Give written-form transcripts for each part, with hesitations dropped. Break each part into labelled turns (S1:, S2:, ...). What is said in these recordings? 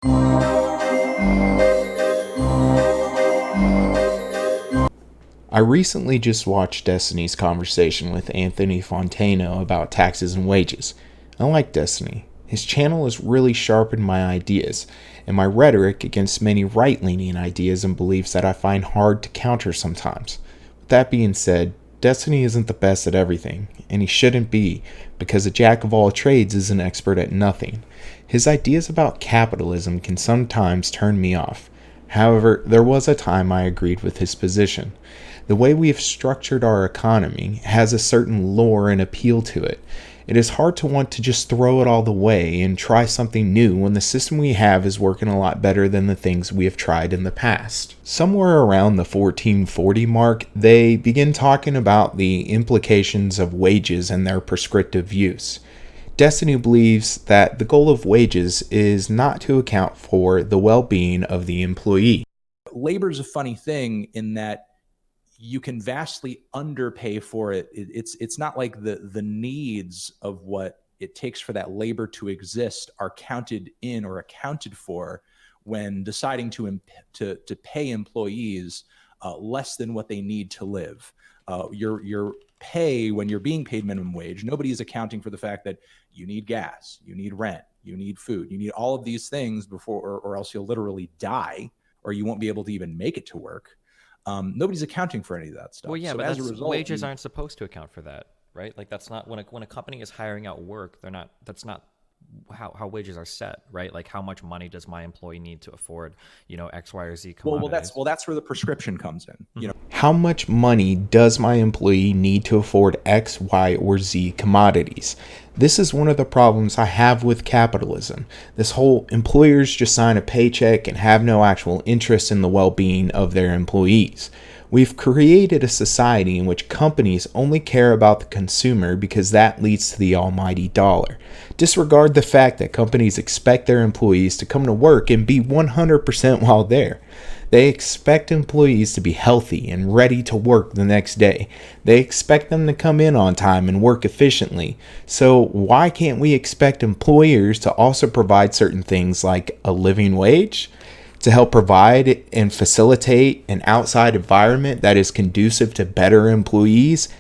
S1: I recently just watched Destiny's conversation with Anthony Fantano about taxes and wages. I like Destiny. His channel has really sharpened my ideas and my rhetoric against many right-leaning ideas and beliefs that I find hard to counter sometimes. With that being said, Destiny isn't the best at everything, and he shouldn't be, because a jack of all trades is an expert at nothing. His ideas about capitalism can sometimes turn me off. However, there was a time I agreed with his position. The way we have structured our economy has a certain lure and appeal to it. It is hard to want to just throw it all away and try something new when the system we have is working a lot better than the things we have tried in the past. Somewhere around the 1440 mark, they begin talking about the implications of wages and their prescriptive use. Destiny believes that the goal of wages is not to account for the well-being of the employee.
S2: Labor is a funny thing in that you can vastly underpay for it. It's not like the needs of what it takes for that labor to exist are counted in or accounted for when deciding to pay employees less than what they need to live. Your pay when you're being paid minimum wage, nobody is accounting for the fact that you need gas, you need rent, you need food, you need all of these things before, or else you'll literally die, or you won't be able to even make it to work. Nobody's accounting for any of that stuff.
S3: Well, yeah,
S2: so
S3: but
S2: as a result,
S3: wages aren't supposed to account for that, right? Like that's not when a company is hiring out work, they're not. That's not how wages are set, right? Like how much money does my employee need to afford, X, Y, or Z commodities?
S2: Well, that's where the prescription comes in.
S1: How much money does my employee need to afford X, Y, or Z commodities? This is one of the problems I have with capitalism. This whole employers just sign a paycheck and have no actual interest in the well-being of their employees. We've created a society in which companies only care about the consumer because that leads to the almighty dollar. Disregard the fact that companies expect their employees to come to work and be 100% while there. They expect employees to be healthy and ready to work the next day. They expect them to come in on time and work efficiently. So why can't we expect employers to also provide certain things like a living wage? To help provide and facilitate an outside environment that is conducive to better employees?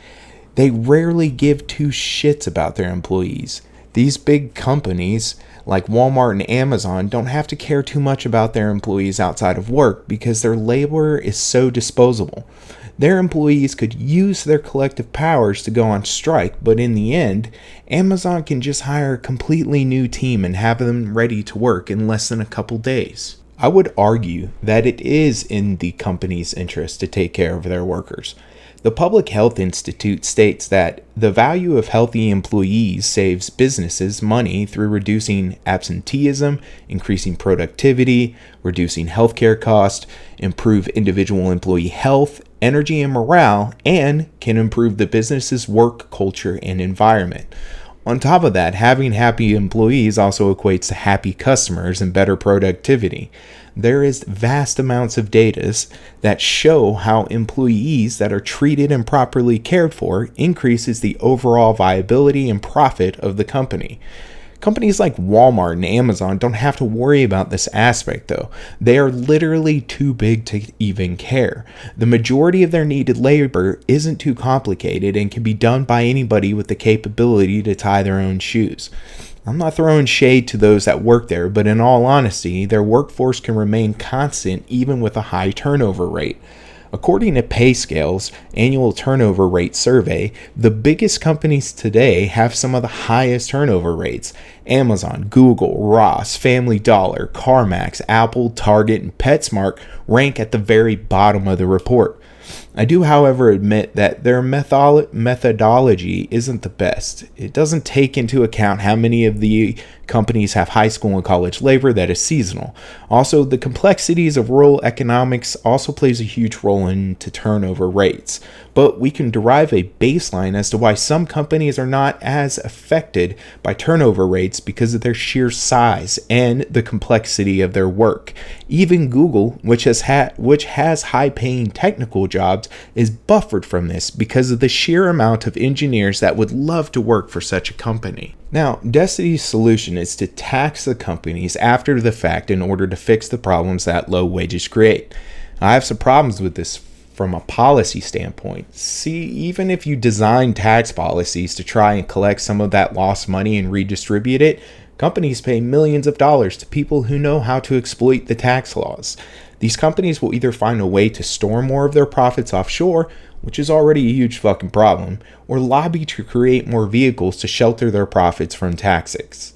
S1: They rarely give two shits about their employees. These big companies like Walmart and Amazon don't have to care too much about their employees outside of work because their labor is so disposable. Their employees could use their collective powers to go on strike, but in the end, Amazon can just hire a completely new team and have them ready to work in less than a couple days. I would argue that it is in the company's interest to take care of their workers. The Public Health Institute states that the value of healthy employees saves businesses money through reducing absenteeism, increasing productivity, reducing healthcare costs, improve individual employee health, energy and morale, and can improve the business's work culture and environment. On top of that, having happy employees also equates to happy customers and better productivity. There is vast amounts of data that show how employees that are treated and properly cared for increases the overall viability and profit of the company. Companies like Walmart and Amazon don't have to worry about this aspect though. They are literally too big to even care. The majority of their needed labor isn't too complicated and can be done by anybody with the capability to tie their own shoes. I'm not throwing shade to those that work there, but in all honesty, their workforce can remain constant even with a high turnover rate. According to PayScale's annual turnover rate survey, the biggest companies today have some of the highest turnover rates. Amazon, Google, Ross, Family Dollar, CarMax, Apple, Target, and PetSmart rank at the very bottom of the report. I do, however, admit that their methodology isn't the best. It doesn't take into account how many of the companies have high school and college labor that is seasonal. Also, the complexities of rural economics also plays a huge role into turnover rates. But we can derive a baseline as to why some companies are not as affected by turnover rates because of their sheer size and the complexity of their work. Even Google, which has high-paying technical jobs, jobs is buffered from this because of the sheer amount of engineers that would love to work for such a company. Now, Destiny's solution is to tax the companies after the fact in order to fix the problems that low wages create. I have some problems with this from a policy standpoint. See, even if you design tax policies to try and collect some of that lost money and redistribute it, companies pay millions of dollars to people who know how to exploit the tax laws. These companies will either find a way to store more of their profits offshore, which is already a huge fucking problem, or lobby to create more vehicles to shelter their profits from taxes.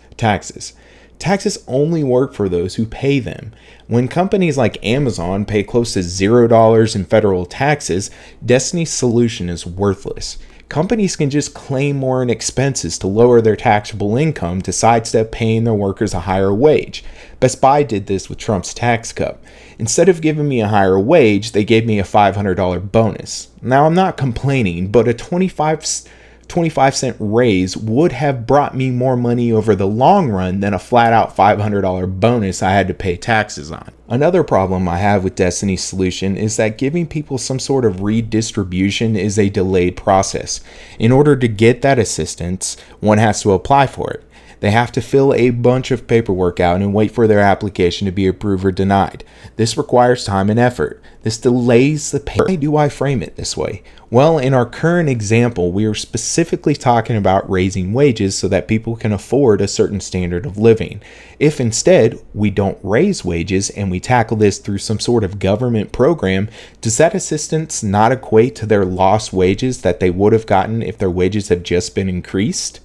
S1: Taxes only work for those who pay them. When companies like Amazon pay close to $0 in federal taxes, Destiny's solution is worthless. Companies can just claim more in expenses to lower their taxable income to sidestep paying their workers a higher wage. Best Buy did this with Trump's tax cut. Instead of giving me a higher wage, they gave me a $500 bonus. Now, I'm not complaining, but a 25-cent raise would have brought me more money over the long run than a flat-out $500 bonus I had to pay taxes on. Another problem I have with Destiny's solution is that giving people some sort of redistribution is a delayed process. In order to get that assistance, one has to apply for it. They have to fill a bunch of paperwork out and wait for their application to be approved or denied. This requires time and effort. This delays the pay. Why do I frame it this way? Well, in our current example, we are specifically talking about raising wages so that people can afford a certain standard of living. If instead we don't raise wages and we tackle this through some sort of government program, does that assistance not equate to their lost wages that they would have gotten if their wages have just been increased?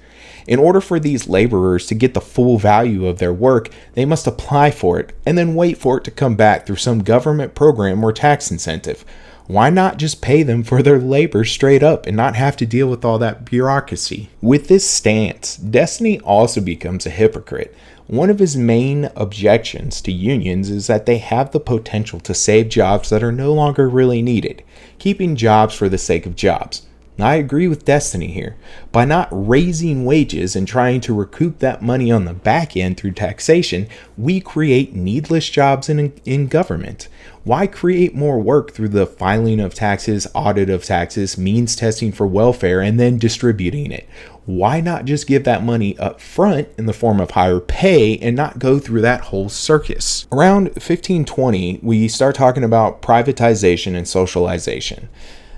S1: In order for these laborers to get the full value of their work, they must apply for it and then wait for it to come back through some government program or tax incentive. Why not just pay them for their labor straight up and not have to deal with all that bureaucracy? With this stance, Destiny also becomes a hypocrite. One of his main objections to unions is that they have the potential to save jobs that are no longer really needed, keeping jobs for the sake of jobs. I agree with Destiny here. By not raising wages and trying to recoup that money on the back end through taxation, we create needless jobs in government. Why create more work through the filing of taxes, audit of taxes, means testing for welfare, and then distributing it? Why not just give that money up front in the form of higher pay and not go through that whole circus? Around 1520, we start talking about privatization and socialization.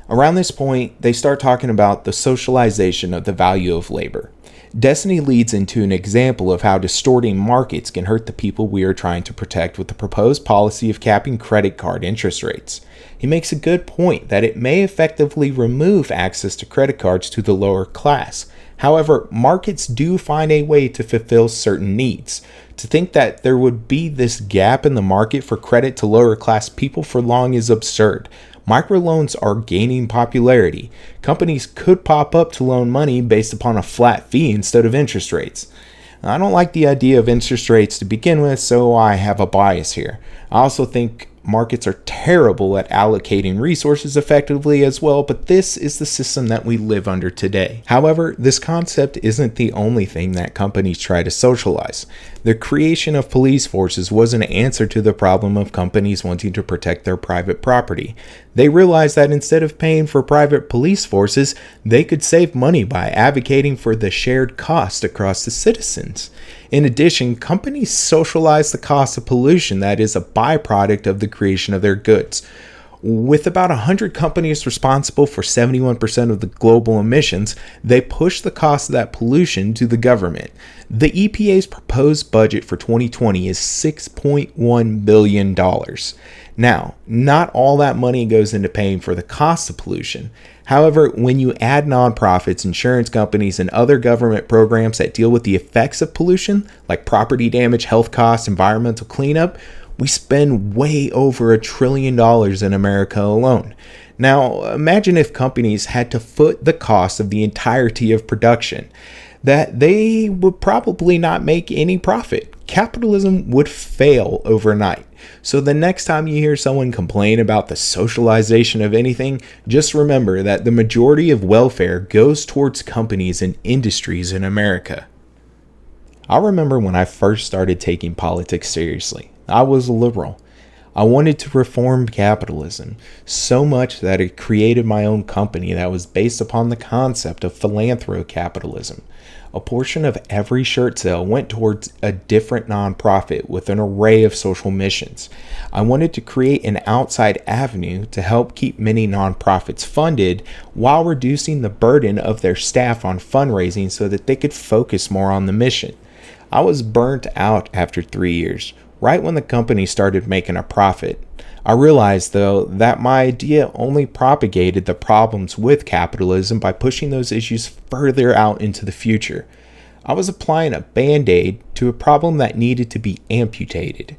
S1: Around this point, they start talking about the socialization of the value of labor. Destiny leads into an example of how distorting markets can hurt the people we are trying to protect with the proposed policy of capping credit card interest rates. He makes a good point that it may effectively remove access to credit cards to the lower class. However, markets do find a way to fulfill certain needs. To think that there would be this gap in the market for credit to lower class people for long is absurd. Microloans are gaining popularity. Companies could pop up to loan money based upon a flat fee instead of interest rates. I don't like the idea of interest rates to begin with, so I have a bias here. I also think markets are terrible at allocating resources effectively as well, but this is the system that we live under today. However, this concept isn't the only thing that companies try to socialize. The creation of police forces was an answer to the problem of companies wanting to protect their private property. They realized that instead of paying for private police forces, they could save money by advocating for the shared cost across the citizens. In addition, companies socialize the cost of pollution that is a byproduct of the creation of their goods. With about 100 companies responsible for 71% of the global emissions, they push the cost of that pollution to the government. The EPA's proposed budget for 2020 is $6.1 billion. Now, not all that money goes into paying for the cost of pollution. However, when you add nonprofits, insurance companies, and other government programs that deal with the effects of pollution, like property damage, health costs, environmental cleanup, we spend way over $1 trillion in America alone. Now, imagine if companies had to foot the cost of the entirety of production, that they would probably not make any profit. Capitalism would fail overnight. So the next time you hear someone complain about the socialization of anything, just remember that the majority of welfare goes towards companies and industries in America. I remember when I first started taking politics seriously. I was a liberal. I wanted to reform capitalism so much that I created my own company that was based upon the concept of philanthrocapitalism. A portion of every shirt sale went towards a different nonprofit with an array of social missions. I wanted to create an outside avenue to help keep many nonprofits funded while reducing the burden of their staff on fundraising so that they could focus more on the mission. I was burnt out after 3 years, right when the company started making a profit. I realized, though, that my idea only propagated the problems with capitalism by pushing those issues further out into the future. I was applying a band-aid to a problem that needed to be amputated.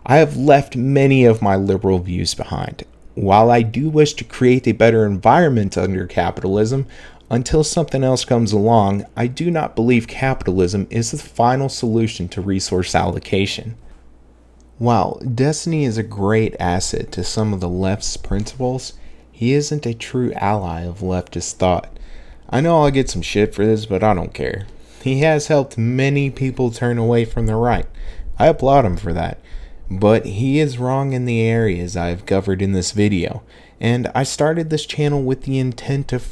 S1: I have left many of my liberal views behind. While I do wish to create a better environment under capitalism, until something else comes along, I do not believe capitalism is the final solution to resource allocation. While Destiny is a great asset to some of the left's principles, he isn't a true ally of leftist thought. I know I'll get some shit for this, but I don't care. He has helped many people turn away from the right. I applaud him for that. But he is wrong in the areas I have covered in this video, and I started this channel with the intent of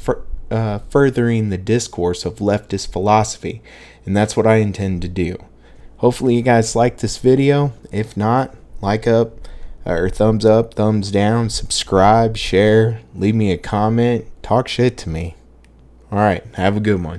S1: furthering the discourse of leftist philosophy, and that's what I intend to do. Hopefully you guys liked this video. If not, like up or thumbs up, thumbs down, subscribe, share, leave me a comment, talk shit to me. Alright, have a good one.